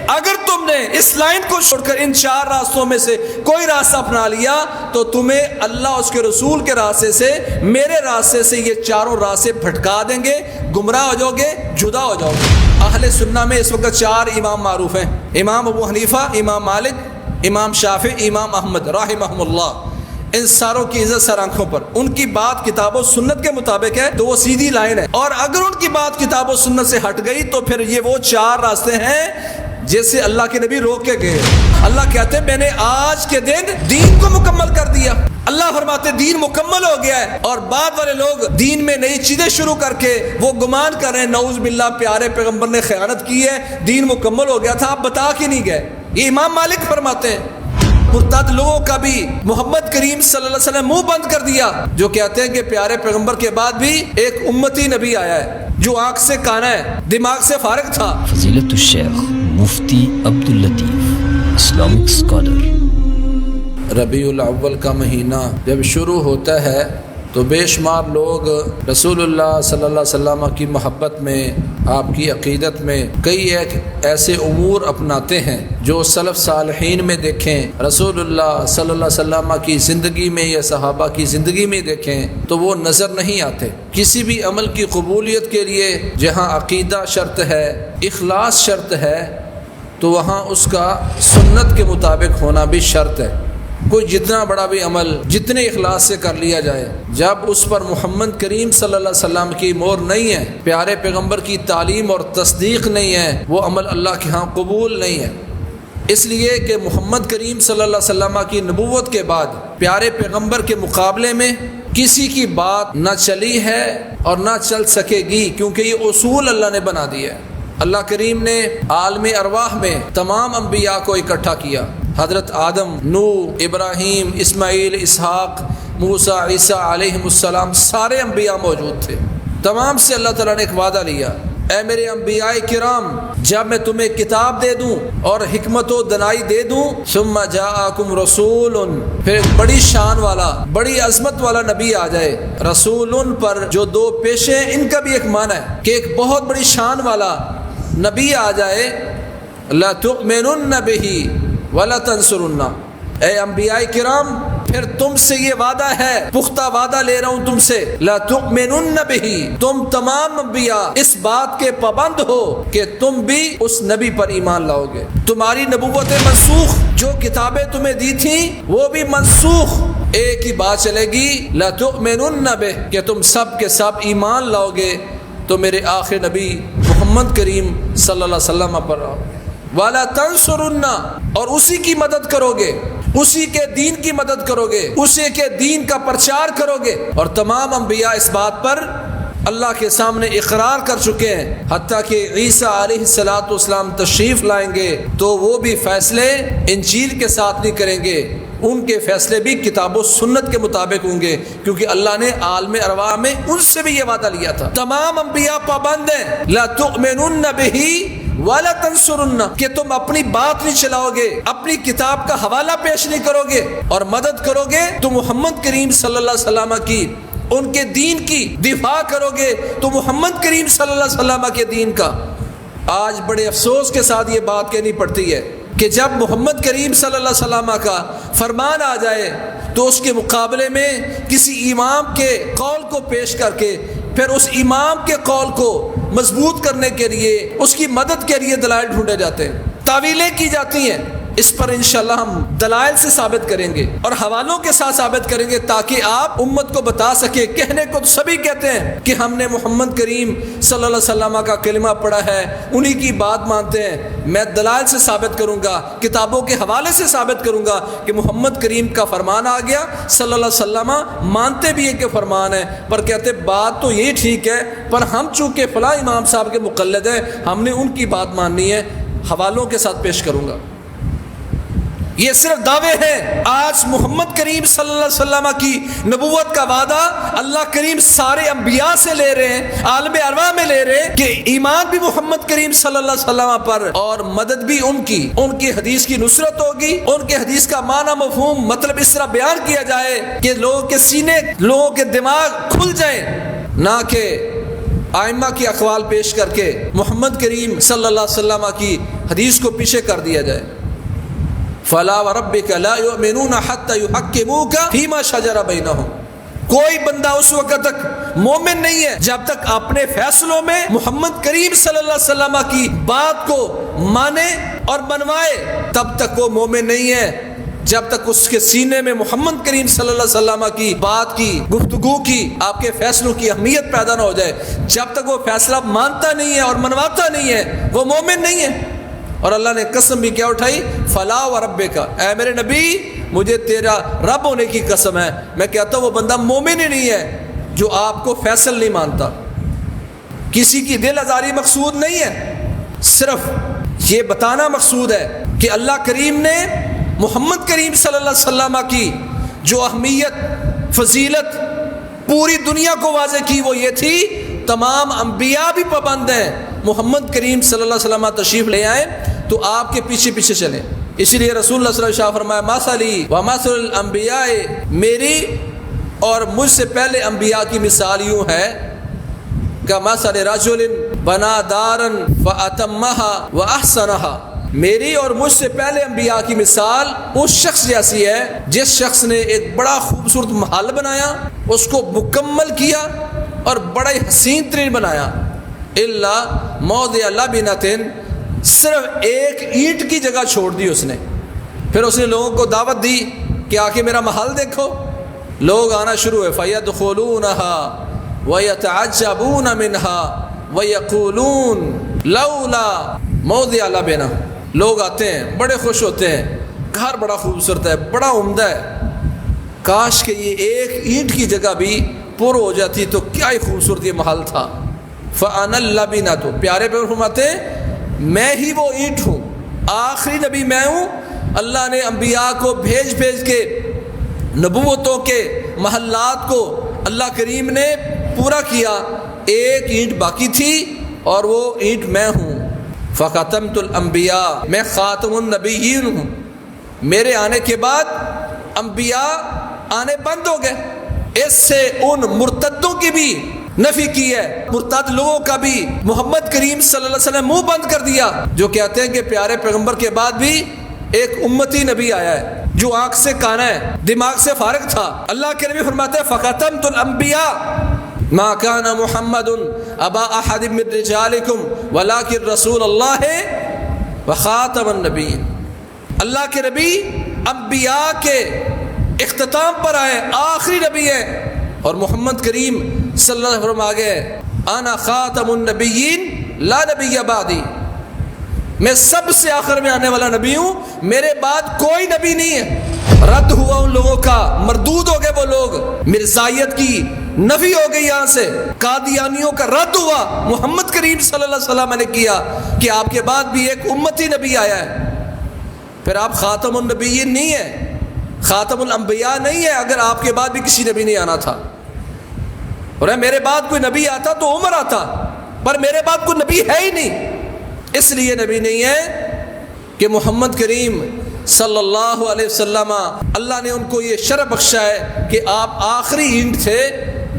اگر تم نے اس لائن کو چھوڑ کر ان 4 راستوں میں سے کوئی راستہ اپنا لیا تو تمہیں اللہ اس کے رسول کے راستے سے، میرے راستے سے یہ چاروں راستے بھٹکا دیں گے، گمراہ ہو جاؤ گے، جدا ہو جاؤ گے۔ اہل سنہ میں اس وقت 4 امام معروف ہیں، امام ابو حنیفہ، امام مالک، امام شافعی، امام احمد رحمہم اللہ۔ ان ساروں کی عزت سر آنکھوں پر، ان کی بات کتاب و سنت کے مطابق ہے تو وہ سیدھی لائن ہے، اور اگر ان کی بات کتاب و سنت سے ہٹ گئی تو پھر یہ وہ 4 راستے ہیں جیسے اللہ کے نبی روک کے گئے۔ اللہ کہتے ہیں میں نے آج کے دن دین کو مکمل کر دیا۔ اللہ فرماتے دین مکمل ہو گیا ہے، اور بعد والے لوگ دین میں نئی چیزیں شروع کر کے وہ گمان کر رہے ہیں نعوذ باللہ پیارے پیغمبر نے خیانت کی ہے، دین مکمل ہو گیا تھا، آپ بتا کے نہیں گئے۔ یہ امام مالک فرماتے ہیں۔ مرتد لوگوں کا بھی محمد کریم صلی اللہ علیہ وسلم منہ بند کر دیا، جو کہتے ہیں کہ پیارے پیغمبر کے بعد بھی ایک امتی نبی آیا ہے جو آنکھ سے کانا ہے، دماغ سے فارغ تھا۔ فضیلت الشیخ مفتی عبداللطیف، اسلامک اسکالر۔ ربیع الاول کا مہینہ جب شروع ہوتا ہے تو بے شمار لوگ رسول اللہ صلی اللہ علیہ وسلم کی محبت میں، آپ کی عقیدت میں کئی ایک ایسے امور اپناتے ہیں جو سلف صالحین میں دیکھیں، رسول اللہ صلی اللہ علیہ وسلم کی زندگی میں یا صحابہ کی زندگی میں دیکھیں تو وہ نظر نہیں آتے۔ کسی بھی عمل کی قبولیت کے لیے جہاں عقیدہ شرط ہے، اخلاص شرط ہے، تو وہاں اس کا سنت کے مطابق ہونا بھی شرط ہے۔ کوئی جتنا بڑا بھی عمل جتنے اخلاص سے کر لیا جائے، جب اس پر محمد کریم صلی اللہ علیہ وسلم کی مہر نہیں ہے، پیارے پیغمبر کی تعلیم اور تصدیق نہیں ہے، وہ عمل اللہ کے ہاں قبول نہیں ہے۔ اس لیے کہ محمد کریم صلی اللہ علیہ وسلم کی نبوت کے بعد پیارے پیغمبر کے مقابلے میں کسی کی بات نہ چلی ہے اور نہ چل سکے گی، کیونکہ یہ اصول اللہ نے بنا دیا ہے۔ اللہ کریم نے عالم ارواح میں تمام انبیاء کو اکٹھا کیا۔ حضرت آدم، نوح، ابراہیم، اسماعیل، اسحاق، موسیٰ، عیسیٰ علیہم السلام، سارے انبیاء موجود تھے۔ تمام سے اللہ تعالیٰ نے ایک وعدہ لیا، اے میرے انبیاء کرام، جب میں تمہیں کتاب دے دوں اور حکمت و دنائی دے دوں، ثم جاءکم رسول، پھر ایک بڑی شان والا، بڑی عظمت والا نبی آ جائے۔ رسول پر جو 2 پیشے ہیں، ان کا بھی ایک معنی ہے کہ ایک بہت بڑی شان والا نبی آ جائے۔ لا تؤمنن بہ ولا تنصرن، اے انبیاء کرام، پھر تم سے یہ وعدہ ہے، پختہ وعدہ لے رہا ہوں تم سے، لا تؤمنن بہ، تم تمام انبیاء اس بات کے پابند ہو کہ تم بھی اس نبی پر ایمان لاؤ گے۔ تمہاری نبوتیں منسوخ، جو کتابیں تمہیں دی تھیں وہ بھی منسوخ، ایک ہی بات چلے گی، لا تؤمنن بہ، کہ تم سب کے سب ایمان لاؤ گے تو میرے آخر نبی محمد کریم صلی اللہ علیہ وسلم پر آؤ گے۔ وَلَا تَنْصُرُنَّ، اور اسی کی مدد کرو گے، اسی کے دین کی مدد کرو گے، اسی کے دین کا پرچار کرو گے۔ اور تمام انبیاء اس بات پر اللہ کے سامنے اقرار کر چکے ہیں، حتیٰ کہ عیسیٰ علیہ السلام تشریف لائیں گے تو وہ بھی فیصلے انجیل کے ساتھ نہیں کریں گے، ان کے فیصلے بھی کتاب و سنت کے مطابق ہوں گے، کیونکہ اللہ نے عالم ارواح میں ان سے بھی یہ وعدہ لیا تھا۔ تمام انبیاء پابند ہیں، لا تؤمنن بہ ولا تنصرن، کہ تم اپنی بات نہیں چلاؤ گے، اپنی کتاب کا حوالہ پیش نہیں کرو گے اور مدد کرو گے تو محمد کریم صلی اللہ علیہ وسلم کی، ان کے دین کی دفاع کرو گے تو محمد کریم صلی اللہ علیہ وسلم کے دین کا۔ آج بڑے افسوس کے ساتھ یہ بات کہنی پڑتی ہے کہ جب محمد کریم صلی اللہ علیہ وسلم کا فرمان آ جائے تو اس کے مقابلے میں کسی امام کے قول کو پیش کر کے پھر اس امام کے قول کو مضبوط کرنے کے لیے، اس کی مدد کے لیے دلائل ڈھونڈے جاتے ہیں، تعویلیں کی جاتی ہیں۔ اس پر انشاءاللہ ہم دلائل سے ثابت کریں گے اور حوالوں کے ساتھ ثابت کریں گے تاکہ آپ امت کو بتا سکے۔ کہنے کو تو سبھی کہتے ہیں کہ ہم نے محمد کریم صلی اللہ علیہ وسلم کا کلمہ پڑھا ہے، انہی کی بات مانتے ہیں۔ میں دلائل سے ثابت کروں گا، کتابوں کے حوالے سے ثابت کروں گا کہ محمد کریم کا فرمان آ گیا، صلی اللہ علیہ وسلم مانتے بھی ہیں کہ فرمان ہے، پر کہتے بات تو یہ ٹھیک ہے، پر ہم چونکہ فلاں امام صاحب کے مقلد ہیں، ہم نے ان کی بات ماننی ہے۔ حوالوں کے ساتھ پیش کروں گا۔ یہ صرف دعوے ہیں۔ آج محمد کریم صلی اللہ علیہ وسلم کی نبوت کا وعدہ اللہ کریم سارے انبیاء سے لے رہے ہیں، عالم ارواح میں لے رہے ہیں کہ ایمان بھی محمد کریم صلی اللہ علیہ وسلم پر اور مدد بھی ان کی حدیث کی نصرت ہوگی۔ ان کے حدیث کا معنی مفہوم مطلب اس طرح بیان کیا جائے کہ لوگوں کے سینے، لوگوں کے دماغ کھل جائیں، نہ کہ آئمہ کی اقوال پیش کر کے محمد کریم صلی اللہ علیہ وسلم کی حدیث کو پیچھے کر دیا جائے. فَلَا وَرَبِّكَ لَا يُؤْمِنُونَ حَتَّى يُحَكِّمُوكَ فِي مَا شَجَرَ بَيْنَهُمْ. کوئی بندہ اس وقت تک مومن نہیں ہے جب تک اپنے فیصلوں میں محمد کریم صلی اللہ علیہ وسلم کی بات کو مانے اور منوائے، تب تک وہ مومن نہیں ہے. جب تک اس کے سینے میں محمد کریم صلی اللہ علیہ وسلم کی بات کی، گفتگو کی، آپ کے فیصلوں کی اہمیت پیدا نہ ہو جائے، جب تک وہ فیصلہ مانتا نہیں ہے اور منواتا نہیں ہے، وہ مومن نہیں ہے. اور اللہ نے قسم بھی کیا اٹھائی، فلا وربک، اے میرے نبی مجھے تیرا رب ہونے کی قسم ہے، میں کہتا ہوں وہ بندہ مومن ہی نہیں ہے جو آپ کو فیصل نہیں مانتا. کسی کی دل آزاری مقصود نہیں ہے، صرف یہ بتانا مقصود ہے کہ اللہ کریم نے محمد کریم صلی اللہ علیہ وسلم کی جو اہمیت، فضیلت پوری دنیا کو واضح کی وہ یہ تھی، تمام انبیاء بھی پابند ہیں. محمد کریم صلی اللہ علیہ وسلم تشریف لے آئیں تو آپ کے پیچھے پیچھے چلیں. اسی لیے رسول اللہ صلی اللہ علیہ وسلم فرمایا مثلی و مثل الانبیاء، میری اور مجھ سے پہلے انبیاء کی مثال یوں ہے کہ مثل رجل بنا دارا فاتمها واحسنها. میری اور مجھ سے پہلے انبیاء کی مثال اس شخص جیسی ہے جس شخص نے ایک بڑا خوبصورت محل بنایا، اس کو مکمل کیا اور بڑا ہی حسین ترین بنایا. الا موضع لبنۃ، صرف ایک اینٹ کی جگہ چھوڑ دی اس نے. پھر اس نے لوگوں کو دعوت دی کہ آ کے میرا محل دیکھو. لوگ آنا شروع ہوئے، فَيَدْخُلُونَهَا وَيَتَعَجَّبُونَ مِنْهَا وَيَقُولُونَ لَوْلَا مَوْضِعَ لَبْنَةٍ. لوگ آتے ہیں بڑے خوش ہوتے ہیں، گھر بڑا خوبصورت ہے، بڑا عمدہ ہے، کاش کہ یہ ایک اینٹ کی جگہ بھی پر ہو جاتی تو کیا ہی خوبصورت یہ محل تھا. فَأَنَا اللَّبِنَةُ، پیارے پیغمبر فرماتے ہیں میں ہی وہ اینٹ ہوں، آخری نبی میں ہوں. اللہ نے انبیاء کو بھیج کے نبوتوں کے محلات کو اللہ کریم نے پورا کیا، ایک اینٹ باقی تھی اور وہ اینٹ میں ہوں. فَخَتَمْتُ الْأَنْبِيَاءَ، میں خاتم النبیین ہوں. میرے آنے کے بعد انبیاء آنے بند ہو گئے. اس سے ان مرتدوں کی بھی نفی کی ہے، مرتد لوگوں کا بھی محمد کریم صلی اللہ علیہ وسلم منہ بند کر دیا، جو کہتے ہیں کہ پیارے پیغمبر کے بعد بھی ایک امتی نبی آیا ہے جو آنکھ سے کانا ہے، دماغ سے فارغ تھا. اللہ کے نبی فرماتے ہیں فَخَتَمْتُ الْأَنْبِيَاءَ ما كان محمد ابا احد من رجالکم ولکن رسول اللہ وخاتم النبیین. اللہ کے نبی انبیاء کے اختتام پر آئے، آخری نبی ہے، اور محمد کریم صلی اللہ علیہ وسلم آگے انا خاتم النبیین لا نبی بعدی، میں سب سے آخر میں آنے والا نبی ہوں، میرے بعد کوئی نبی نہیں ہے. رد ہوا ان لوگوں کا، مردود ہو گئے وہ لوگ، مرزائیت کی نفی ہو گئی یہاں سے، قادیانیوں کا رد ہوا. محمد کریم صلی اللہ علیہ وسلم نے کیا کہ آپ کے بعد بھی ایک امتی نبی آیا ہے. پھر آپ خاتم النبیین نہیں ہیں، خاتم الانبیاء نہیں ہے اگر آپ کے بعد بھی کسی نبی نہیں آنا تھا. اور میرے بعد کوئی نبی آتا تو عمر آتا، پر میرے بعد کوئی نبی ہے ہی نہیں، اس لیے نبی نہیں ہے کہ محمد کریم صلی اللہ علیہ وسلم اللہ نے ان کو یہ شرف بخشا ہے کہ آپ آخری اینٹ تھے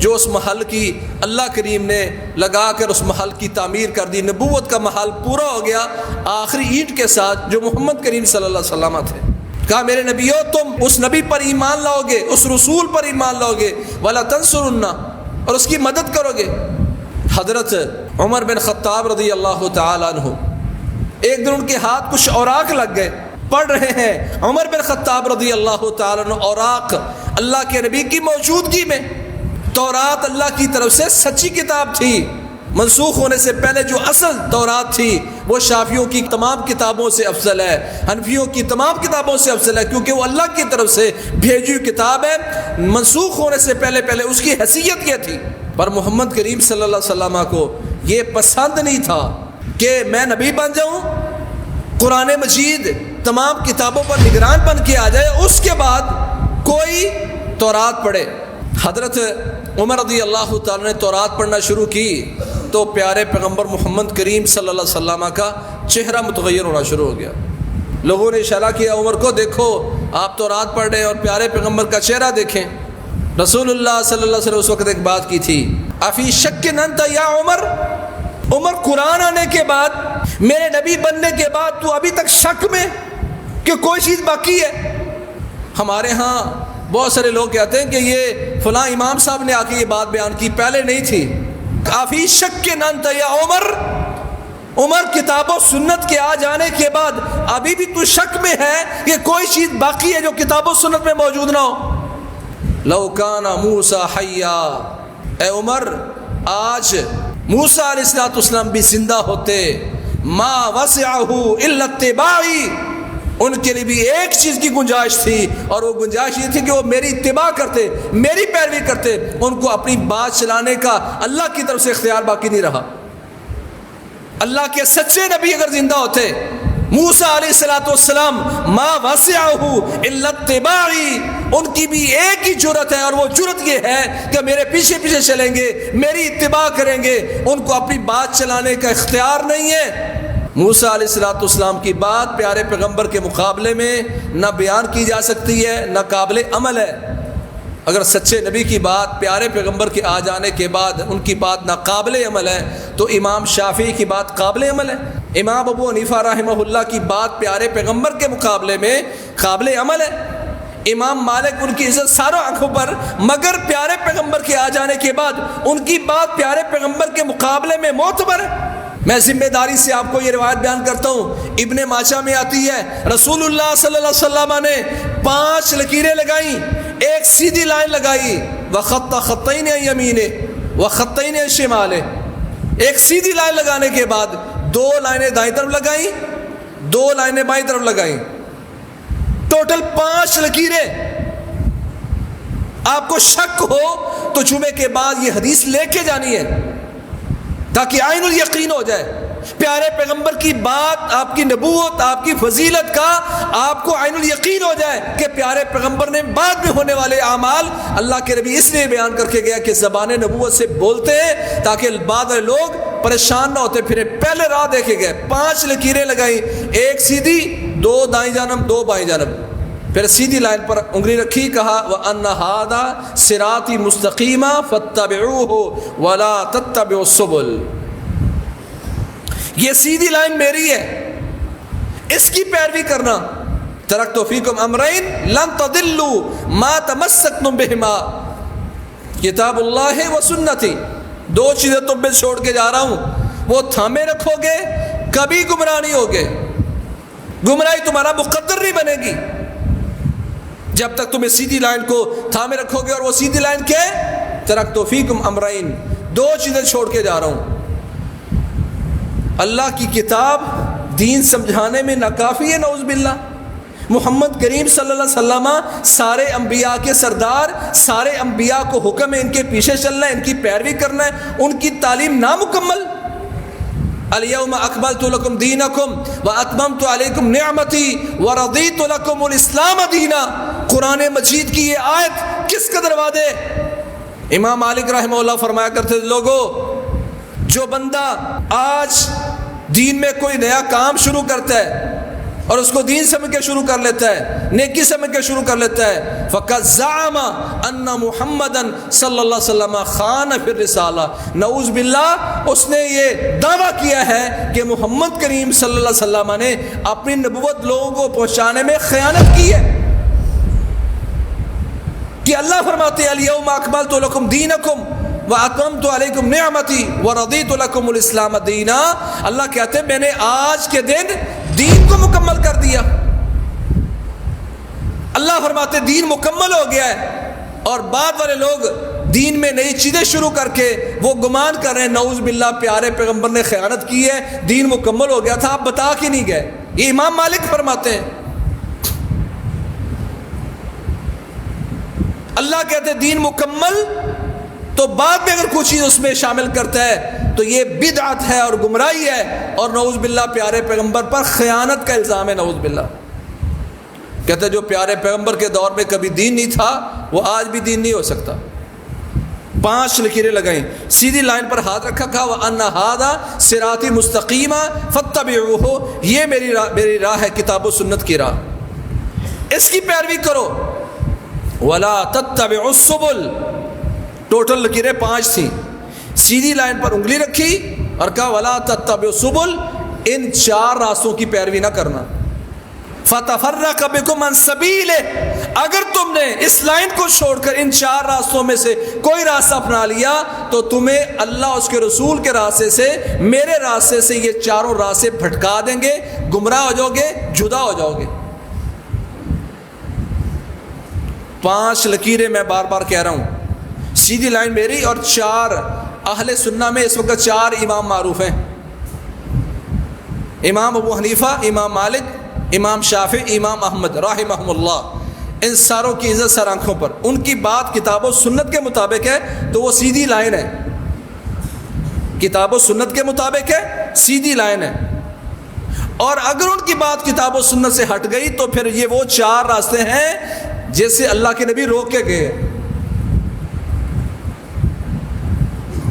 جو اس محل کی اللہ کریم نے لگا کر اس محل کی تعمیر کر دی. نبوت کا محل پورا ہو گیا آخری اینٹ کے ساتھ جو محمد کریم صلی اللہ علیہ وسلم تھے. کہا میرے نبیو تم اس نبی پر ایمان لاؤ گے، اس رسول پر ایمان لاؤ گے، وَلَا تَنْصُرُنَّ، اور اس کی مدد کرو گے. حضرت عمر بن خطاب رضی اللہ تعالی عنہ ایک دن ان کے ہاتھ کچھ اوراق لگ گئے، پڑھ رہے ہیں عمر بن خطاب رضی اللہ تعالی عنہ اوراق اللہ کے نبی کی موجودگی میں. تورات اللہ کی طرف سے سچی کتاب تھی، منسوخ ہونے سے پہلے جو اصل تورات تھی وہ شافعیوں کی تمام کتابوں سے افضل ہے، حنفیوں کی تمام کتابوں سے افضل ہے، کیونکہ وہ اللہ کی طرف سے بھیجی ہوئی کتاب ہے. منسوخ ہونے سے پہلے اس کی حیثیت یہ تھی. پر محمد کریم صلی اللہ علیہ وسلم کو یہ پسند نہیں تھا کہ میں نبی بن جاؤں، قرآن مجید تمام کتابوں پر نگران بن کے آ جائے، اس کے بعد کوئی تورات پڑھے. حضرت عمر رضی اللہ تعالیٰ نے تورات پڑھنا شروع کی تو پیارے پیغمبر محمد کریم صلی اللہ علیہ وسلم کا چہرہ متغیر ہونا شروع ہو گیا. لوگوں نے اشارہ کیا عمر کو، دیکھو آپ تورات پڑھ رہے ہیں اور پیارے پیغمبر کا چہرہ دیکھیں. رسول اللہ صلی اللہ علیہ وسلم اس وقت ایک بات کی تھی، افی شک انت یا عمر، عمر قرآن آنے کے بعد، میرے نبی بننے کے بعد تو ابھی تک شک میں کہ کوئی چیز باقی ہے؟ ہمارے ہاں بہت سارے لوگ کہتے ہیں کہ یہ فلاں امام صاحب نے آ کے یہ بات بیان کی، پہلے نہیں تھی۔ افی شک انت یا عمر، عمر کتاب و سنت کے آ جانے کے بعد ابھی بھی تو شک میں ہے کہ کوئی چیز باقی ہے جو کتاب و سنت میں موجود نہ ہو؟ لو کان موسیٰ حیا، اے عمر آج موسیٰ علیہ السلام بھی زندہ ہوتے، ما وسعہ الا اتباعی، ان کے لیے بھی ایک چیز کی گنجائش تھی، اور وہ گنجائش یہ تھی کہ وہ میری اتباع کرتے، میری پیروی کرتے، ان کو اپنی بات چلانے کا اللہ کی طرف سے اختیار باقی نہیں رہا۔ اللہ کے سچے نبی اگر زندہ ہوتے، موسیٰ علیہ السلام ما وسعہ الا اتباعی، ان کی بھی ایک ہی جرت ہے، اور وہ جرت یہ ہے کہ میرے پیچھے پیچھے چلیں گے، میری اتباع کریں گے، ان کو اپنی بات چلانے کا اختیار نہیں ہے۔ موسیٰ علیہ السلام کی بات پیارے پیغمبر کے مقابلے میں نہ بیان کی جا سکتی ہے، نہ قابل عمل ہے۔ اگر سچے نبی کی بات پیارے پیغمبر کے آ جانے کے بعد ان کی بات ناقابل عمل ہے تو امام شافعی کی بات قابل عمل ہے، امام ابو حنیفہ رحمہ اللہ کی بات پیارے پیغمبر کے مقابلے میں قابل عمل ہے، امام مالک ان کی عزت ساروں آنکھوں پر، مگر پیارے پیغمبر کے آ جانے کے بعد ان کی بات پیارے پیغمبر کے مقابلے میں معتبر ہے۔ میں ذمہ داری سے آپ کو یہ روایت بیان کرتا ہوں، ابن ماجہ میں آتی ہے، رسول اللہ صلی اللہ علیہ وسلم نے 5 لکیریں لگائیں، ایک سیدھی لائن لگائی، وخط خطین یمین وخطین شمال، ایک سیدھی لائن لگانے کے بعد 2 لائنیں دائیں طرف لگائیں، 2 لائنیں بائیں طرف لگائیں، ٹوٹل 5 لکیریں۔ آپ کو شک ہو تو جمعے کے بعد یہ حدیث لے کے جانی ہے تاکہ عین الیقین ہو جائے، پیارے پیغمبر کی بات، آپ کی نبوت، آپ کی فضیلت کا آپ کو عین الیقین ہو جائے کہ پیارے پیغمبر نے بعد میں ہونے والے اعمال اللہ کے نبی اس لیے بیان کر کے گیا کہ زبان نبوت سے بولتے ہیں تاکہ بعد میں لوگ پریشان نہ ہوتے پھرے، پہلے راہ دیکھے گئے، 5 لکیریں لگائیں، ایک سیدھی، 2 دائیں جانب، 2 بائیں جانب، پھر سیدھی لائن پر انگلی رکھی، کہا وَأَنَّ هَذَا صِرَاطِ مُسْتَقِيمًا فَاتَّبِعُوهُ وَلَا تَتَّبِعُوا السُّبُلَ، یہ سیدھی لائن میری ہے، اس کی پیروی کرنا۔ تَرَكْتُ فِيكُمْ أَمْرَيْنِ لَن تَضِلُّوا مَا تَمَسَّكْتُمْ بِهِمَا، کتاب اللہ و سنتی، 2 چیزیں تم پہ چھوڑ کے جا رہا ہوں، وہ تھامے رکھو گے کبھی گمراہ نہیں ہوگے، گمراہی تمہارا مقدر نہیں بنے گی جب تک تم سیدھی لائن کو تھامے رکھو گے۔ اور وہ سیدھی لائن کیا ہے؟ ترکت فیکم امرین، 2 چیزیں چھوڑ کے جا رہا ہوں۔ اللہ کی کتاب دین سمجھانے میں ناکافی ہے، نعوذ باللہ۔ محمد کریم صلی اللہ علیہ وسلم سارے انبیاء کے سردار، سارے انبیاء کو حکم ہے ان کے پیچھے چلنا ہے، ان کی پیروی کرنا ہے، ان کی تعلیم نامکمل۔ الیوم اکملت لکم دینکم واتممت علیکم نعمتی ورضیت لکم الاسلام دینا، قرآن مجید کی یہ آیت کس قدر وعدے۔ امام مالک رحمہ اللہ فرمایا کرتے تھے، لوگو جو بندہ آج دین میں کوئی نیا کام شروع کرتا ہے اور اس کو دین سمجھ کے شروع کر لیتا ہے، نیکی سمجھ کے شروع کر لیتا ہے، فقط زعم ان محمدن صلی اللہ علیہ وسلم خان فی الرسالہ، نعوذ باللہ اس نے یہ دعویٰ کیا ہے کہ محمد کریم صلی اللہ علیہ وسلم نے اپنی نبوت لوگوں کو پہنچانے میں خیانت کی ہے۔ کہ اللہ فرماتے ہیں الیوم اکملت لکم دینکم واتممت علیکم نعمتی ورضیت لکم الاسلام دینا، اللہ کہتے ہیں میں نے آج کے دن دین کو مکمل کر دیا۔ اللہ فرماتے دین مکمل ہو گیا ہے، اور بعد والے لوگ دین میں نئی چیزیں شروع کر کے وہ گمان کر رہے ہیں نعوذ باللہ پیارے پیغمبر نے خیانت کی ہے، دین مکمل ہو گیا تھا، آپ بتا کے نہیں گئے۔ یہ امام مالک فرماتے ہیں۔ اللہ کہتے ہیں دین مکمل، تو بعد میں اگر کوئی چیز اس میں شامل کرتا ہے تو یہ بدعت ہے اور گمراہی ہے، اور نعوذ باللہ پیارے پیغمبر پر خیانت کا الزام ہے، نعوذ باللہ۔ کہتے ہیں جو پیارے پیغمبر کے دور میں کبھی دین نہیں تھا وہ آج بھی دین نہیں ہو سکتا۔ 5 لکیریں لگائیں، سیدھی لائن پر ہاتھ رکھا، کہا وَأَنَّ هَذَا صِرَاطِ مُسْتَقِيمًا فَاتَّبِعُوهُ، یہ میری راہ ہے، کتاب و سنت کی راہ، اس کی پیروی کرو۔ وَلَا تَتَّبِعُوا السُّبُلَ، ٹوٹل لکیریں 5 تھیں، سیدھی لائن پر انگلی رکھی اور کہا ولا تتبعوا السبل، ان 4 راستوں کی پیروی نہ کرنا، فتفرق بکم عن سبیلہ، اگر تم نے اس لائن کو چھوڑ کر ان 4 راستوں میں سے کوئی راستہ اپنا لیا تو تمہیں اللہ اس کے رسول کے راستے سے، میرے راستے سے یہ 4 راستے بھٹکا دیں گے، گمراہ ہو جاؤ گے، جدا ہو جاؤ گے۔ 5 لکیریں میں بار بار کہہ رہا ہوں، سیدھی لائن میری اور 4 اہل سنہ میں اس وقت 4 امام معروف ہیں، امام ابو حنیفہ، امام مالک، امام شافعی، امام احمد رحمہم اللہ، ان ساروں کی عزت سر آنکھوں پر، ان کی بات کتاب و سنت کے مطابق ہے تو وہ سیدھی لائن ہے، کتاب و سنت کے مطابق ہے، سیدھی لائن ہے، اور اگر ان کی بات کتاب و سنت سے ہٹ گئی تو پھر یہ وہ 4 راستے ہیں جیسے اللہ کے نبی روک کے گئے۔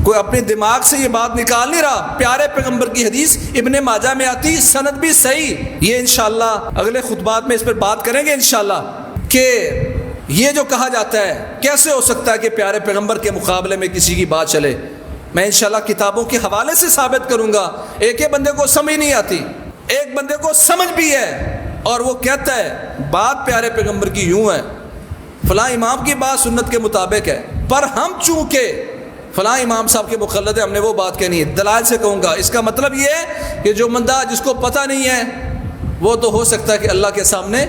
کوئی اپنے دماغ سے یہ بات نکال نہیں رہا، پیارے پیغمبر کی حدیث ابن ماجہ میں آتی، سند بھی صحیح، یہ انشاءاللہ اگلے خطبات میں اس پر بات کریں گے انشاءاللہ، کہ یہ جو کہا جاتا ہے کیسے ہو سکتا ہے کہ پیارے پیغمبر کے مقابلے میں کسی کی بات چلے، میں انشاءاللہ کتابوں کے حوالے سے ثابت کروں گا۔ ایک بندے کو سمجھ نہیں آتی، ایک بندے کو سمجھ بھی ہے اور وہ کہتا ہے بات پیارے پیغمبر کی یوں ہے، فلاں امام کی بات سنت کے مطابق ہے، پر ہم چونکہ فلاں امام صاحب کے مقلد ہیں، ہم نے وہ بات کہنی ہے، دلائل سے کہوں گا۔ اس کا مطلب یہ ہے کہ جو بندہ جس کو پتہ نہیں ہے وہ تو ہو سکتا ہے کہ اللہ کے سامنے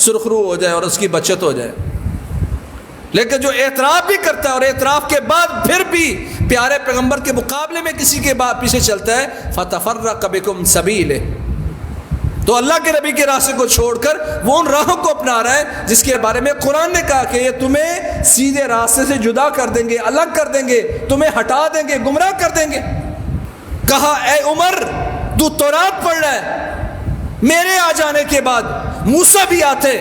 سرخرو ہو جائے اور اس کی بچت ہو جائے، لیکن جو اعتراف بھی کرتا ہے اور اعتراف کے بعد پھر بھی پیارے پیغمبر کے مقابلے میں کسی کے بعد پیچھے چلتا ہے، فتفرق بکم سبیلہ، تو اللہ کے نبی کے راستے کو چھوڑ کر وہ ان راہوں کو اپنا رہا ہے جس کے بارے میں قرآن نے کہا کہ یہ تمہیں سیدھے راستے سے جدا کر دیں گے، الگ کر دیں گے، تمہیں ہٹا دیں گے، گمراہ کر دیں گے۔ کہا اے عمر تو تورات پڑھ رہا ہے، میرے آ جانے کے بعد موسیٰ بھی آتے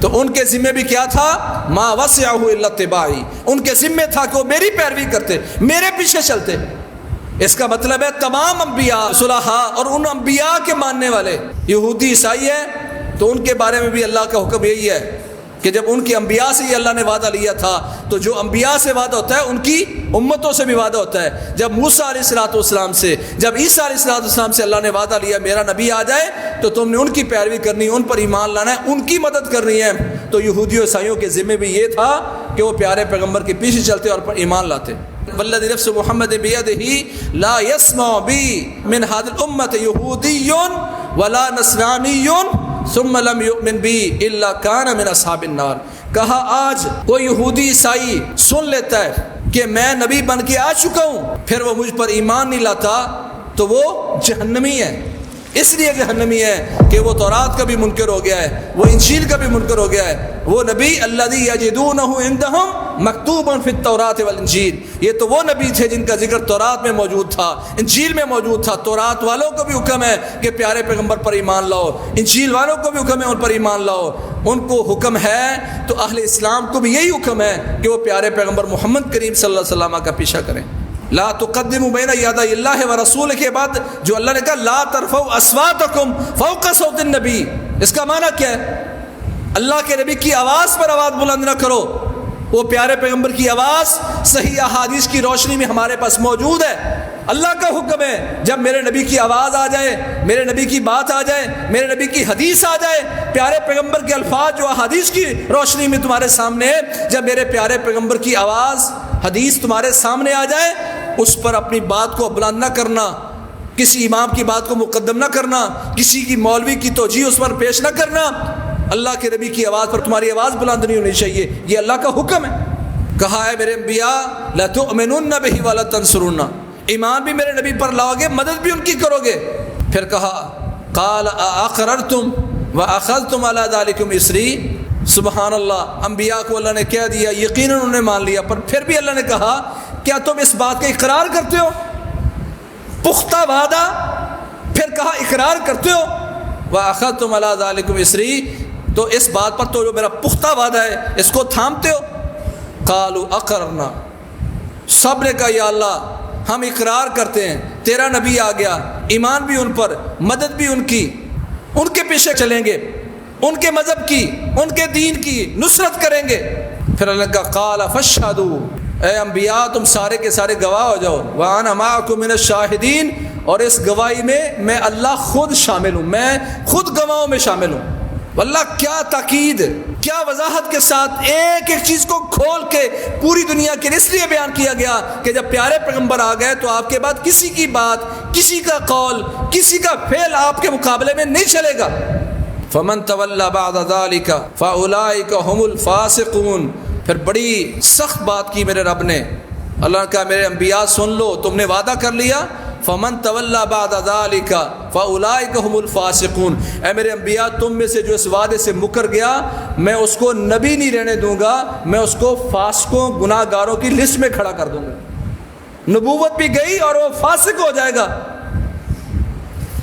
تو ان کے ذمہ بھی کیا تھا، ما وسعہ الا اتباعی، ان کے ذمہ تھا کہ وہ میری پیروی کرتے، میرے پیچھے چلتے۔ اس کا مطلب ہے تمام انبیاء، صلحاء اور ان انبیاء کے ماننے والے یہودی عیسائی ہیں تو ان کے بارے میں بھی اللہ کا حکم یہی ہے کہ جب ان کی انبیاء سے یہ اللہ نے وعدہ لیا تھا تو جو انبیاء سے وعدہ ہوتا ہے ان کی امتوں سے بھی وعدہ ہوتا ہے۔ جب موسیٰ علیہ السلام سے، جب عیسیٰ علیہ السلام سے اللہ نے وعدہ لیا میرا نبی آ جائے تو تم نے ان کی پیروی کرنی، ان پر ایمان لانا ہے، ان کی مدد کرنی ہے، تو یہودی و عیسائیوں کے ذمہ بھی یہ تھا کہ وہ پیارے پیغمبر کے پیچھے چلتے اور پر ایمان لاتے۔ والذی نفس محمد بیدہ لا یسمع بی من هذه الامة یہودی ولا نصرانی ثم لم یؤمن بی الا کان من اصحاب النار۔ کہا آج کوئی یہودی عیسائی سن لیتا ہے کہ میں نبی بن کے آ چکا ہوں پھر وہ مجھ پر ایمان نہیں لاتا تو وہ جہنمی ہے، اس لیے جہنمی ہے کہ وہ تورات کا بھی منکر ہو گیا ہے، وہ انجیل کا بھی منکر ہو گیا ہے۔ وہ نبی الذی یجدونہ عندہم مکتوبا فی التوراۃ والانجیل، یہ تو وہ نبی تھے جن کا ذکر تورات میں موجود تھا، انجیل میں موجود تھا۔ تورات والوں کو بھی حکم ہے کہ پیارے پیغمبر پر ایمان لاؤ، انجیل والوں کو بھی حکم ہے ان پر ایمان لاؤ، ان کو حکم ہے تو اہل اسلام کو بھی یہی حکم ہے کہ وہ پیارے پیغمبر محمد کریم صلی اللہ علیہ وسلم کا پیچھا کریں۔ لا تقدموا بین یدی اللہ و رسول کے بعد جو اللہ نے کہا لا ترفعوا اصواتکم فوق صوت النبی، اس کا معنی کیا ہے؟ اللہ کے نبی کی آواز پر آواز بلند نہ کرو۔ وہ پیارے پیغمبر کی آواز صحیح احادیث کی روشنی میں ہمارے پاس موجود ہے، اللہ کا حکم ہے جب میرے نبی کی آواز آ جائے، میرے نبی کی بات آ جائے، میرے نبی کی حدیث آ جائے، پیارے پیغمبر کے الفاظ جو احادیث کی روشنی میں تمہارے سامنے ہے، جب میرے پیارے پیغمبر کی آواز حدیث تمہارے سامنے آ جائے اس پر اپنی بات کو بلند نہ کرنا، کسی امام کی بات کو مقدم نہ کرنا، کسی کی مولوی کی توجیہ اس پر پیش نہ کرنا، اللہ کے نبی کی آواز پر تمہاری آواز بلند نہیں ہونی چاہیے، یہ اللہ کا حکم ہے۔ کہا ہے میرے انبیاء لَتُؤْمِنُنَّ بِهِ وَلَا تَنْصُرُنَّ، ایمان بھی میرے نبی پر لاؤ گے، مدد بھی ان کی کرو گے۔ پھر کہا قَالَ أَأَقْرَرْتُمْ وَأَخَذْتُمْ عَلَى ذَلِكُمْ إِصْرِي، سبحان اللہ، انبیاء کو اللہ نے کہہ دیا، یقیناً انہوں نے مان لیا، پر پھر بھی اللہ نے کہا کیا تم اس بات کا اقرار کرتے ہو؟ پختہ وعدہ، پھر کہا اقرار کرتے ہو، وَأَخَذْتُمْ عَلَى ذَلِكُمْ إِصْرِي، تو اس بات پر تو جو میرا پختہ وعدہ ہے اس کو تھامتے ہو؟ قَالُوا أَقْرَرْنَا، سب نے کہا یا اللہ ہم اقرار کرتے ہیں، تیرا نبی آ گیا، ایمان بھی ان پر، مدد بھی ان کی، ان کے پیچھے چلیں گے، ان کے مذہب کی، ان کے دین کی نصرت کریں گے۔ پھر اللہ نے کہا قَالَ فَاشْهَدُوا، اے انبیاء تم سارے کے سارے گواہ ہو جاؤ، وَأَنَا مَعَكُم مِّنَ الشَّاهِدِينَ، اور اس گواہی میں اللہ خود شامل ہوں، میں خود گواہوں میں شامل ہوں۔ واللہ کیا تاکید، کیا وضاحت کے ساتھ ایک ایک چیز کو کھول کے پوری دنیا کے لیے اس لیے بیان کیا گیا کہ جب پیارے پیغمبر آ گئے تو آپ کے بعد کسی کی بات، کسی کا قول، کسی کا فعل آپ کے مقابلے میں نہیں چلے گا۔ فَمَن تَوَلَّى بَعْدَ ذَلِكَ فَأُولَٰئِكَ هُمُ الْفَاسِقُونَ۔ پھر بڑی سخت بات کی میرے رب نے، اللہ نے کہا میرے انبیاء سن لو، تم نے وعدہ کر لیا، فَمَن تَوَلَّى بَعْدَ ذَلِكَ فَأُولَٰئِكَ هُمُ الْفَاسِقُونَ، اے میرے انبیاء تم میں سے جو اس وعدے سے مکر گیا میں اس کو نبی نہیں رہنے دوں گا، میں اس کو فاسقوں گناہ گاروں کی لسٹ میں کھڑا کر دوں گا۔ نبوت بھی گئی اور وہ فاسق ہو جائے گا،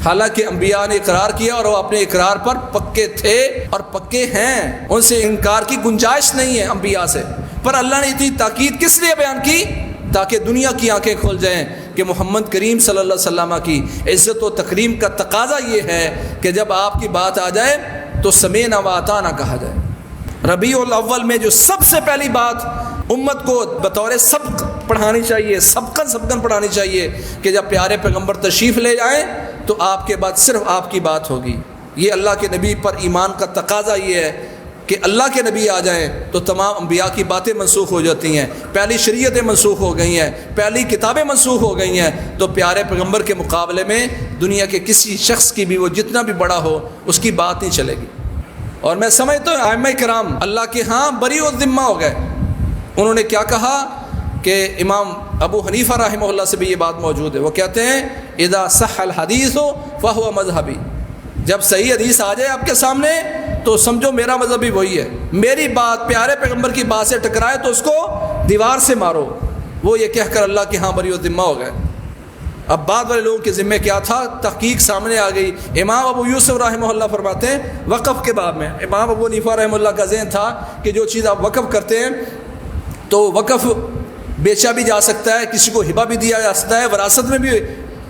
حالانکہ انبیاء نے اقرار کیا اور وہ اپنے اقرار پر پکے تھے اور پکے ہیں، ان سے انکار کی گنجائش نہیں ہے انبیاء سے۔ پر اللہ نے اتنی تاکید کس لیے بیان کی؟ تاکہ دنیا کی آنکھیں کھل جائیں کہ محمد کریم صلی اللہ علیہ وسلم کی عزت و تکریم کا تقاضا یہ ہے کہ جب آپ کی بات آ جائے تو سمیعنا و اطعنا کہا جائے۔ ربیع الاول میں جو سب سے پہلی بات امت کو بطور سبق پڑھانی چاہیے، سبقن پڑھانی چاہیے کہ جب پیارے پیغمبر تشریف لے جائیں تو آپ کے بعد صرف آپ کی بات ہوگی۔ یہ اللہ کے نبی پر ایمان کا تقاضا یہ ہے کہ اللہ کے نبی آ جائیں تو تمام انبیاء کی باتیں منسوخ ہو جاتی ہیں، پہلی شریعتیں منسوخ ہو گئی ہیں، پہلی کتابیں منسوخ ہو گئی ہیں، تو پیارے پیغمبر کے مقابلے میں دنیا کے کسی شخص کی بھی، وہ جتنا بھی بڑا ہو، اس کی بات نہیں چلے گی۔ اور میں سمجھتا ہوں ائمہ کرام اللہ کے ہاں بری الذمہ ہو گئے۔ انہوں نے کیا کہا کہ امام ابو حنیفہ رحمہ اللہ سے بھی یہ بات موجود ہے، وہ کہتے ہیں اذا صح الحدیث فهو مذہبی، جب صحیح حدیث آ جائے آپ کے سامنے تو سمجھو میرا مذہب بھی وہی ہے، میری بات پیارے پیغمبر کی بات سے ٹکرائے تو اس کو دیوار سے مارو۔ وہ یہ کہہ کر اللہ کے ہاں بری الذمہ ہو گئے۔ اب بعد والے لوگوں کے ذمے کیا تھا؟ تحقیق سامنے آ گئی۔ امام ابو یوسف رحمہ اللہ فرماتے ہیں وقف کے باب میں، امام ابو حنیفہ رحمہ اللہ کا ذہن تھا کہ جو چیز آپ وقف کرتے ہیں تو وقف بیچا بھی جا سکتا ہے، کسی کو ہبہ بھی دیا جا سکتا ہے، وراثت میں بھی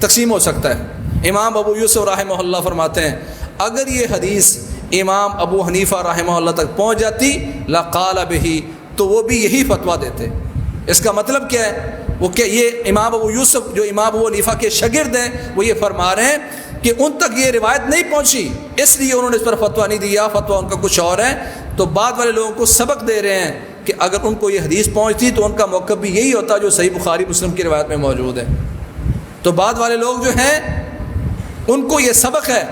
تقسیم ہو سکتا ہے۔ امام ابو یوسف رحمہ اللہ فرماتے ہیں اگر یہ حدیث امام ابو حنیفہ رحمہ اللہ تک پہنچ جاتی لقال بہ، تو وہ بھی یہی فتویٰ دیتے۔ اس کا مطلب کیا ہے؟ وہ کہ یہ امام ابو یوسف جو امام ابو حنیفہ کے شاگرد ہیں وہ یہ فرما رہے ہیں کہ ان تک یہ روایت نہیں پہنچی اس لیے انہوں نے اس پر فتویٰ نہیں دیا، فتویٰ ان کا کچھ اور ہے۔ تو بعد والے لوگوں کو سبق دے رہے ہیں کہ اگر ان کو یہ حدیث پہنچتی تو ان کا موقف بھی یہی ہوتا جو صحیح بخاری مسلم کی روایت میں موجود ہے۔ تو بعد والے لوگ جو ہیں ان کو یہ سبق ہے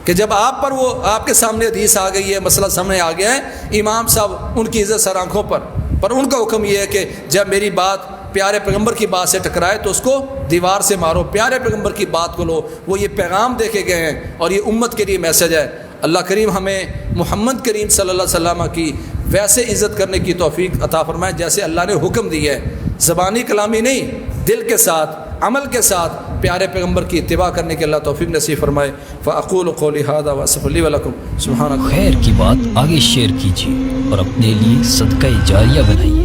کہ جب آپ پر وہ آپ کے سامنے حدیث آ گئی ہے، مسئلہ سامنے آ گیا ہے، امام صاحب ان کی عزت سر آنکھوں پر ان کا حکم یہ ہے کہ جب میری بات پیارے پیغمبر کی بات سے ٹکرائے تو اس کو دیوار سے مارو، پیارے پیغمبر کی بات کو لو۔ وہ یہ پیغام دے کے گئے ہیں اور یہ امت کے لیے میسج ہے۔ اللہ کریم ہمیں محمد کریم صلی اللہ علیہ وسلم کی ویسے عزت کرنے کی توفیق عطا فرمائے جیسے اللہ نے حکم دی ہے، زبانی کلامی نہیں، دل کے ساتھ، عمل کے ساتھ پیارے پیغمبر کی اتباع کرنے کے اللہ توفیق نصیب فرمائے۔ فاقول قولی ھذا واستغفر لی ولکم سبحانک۔ خیر کی بات آگے شیئر کیجیے اور اپنے لیے صدقہ جاریہ بنائیے۔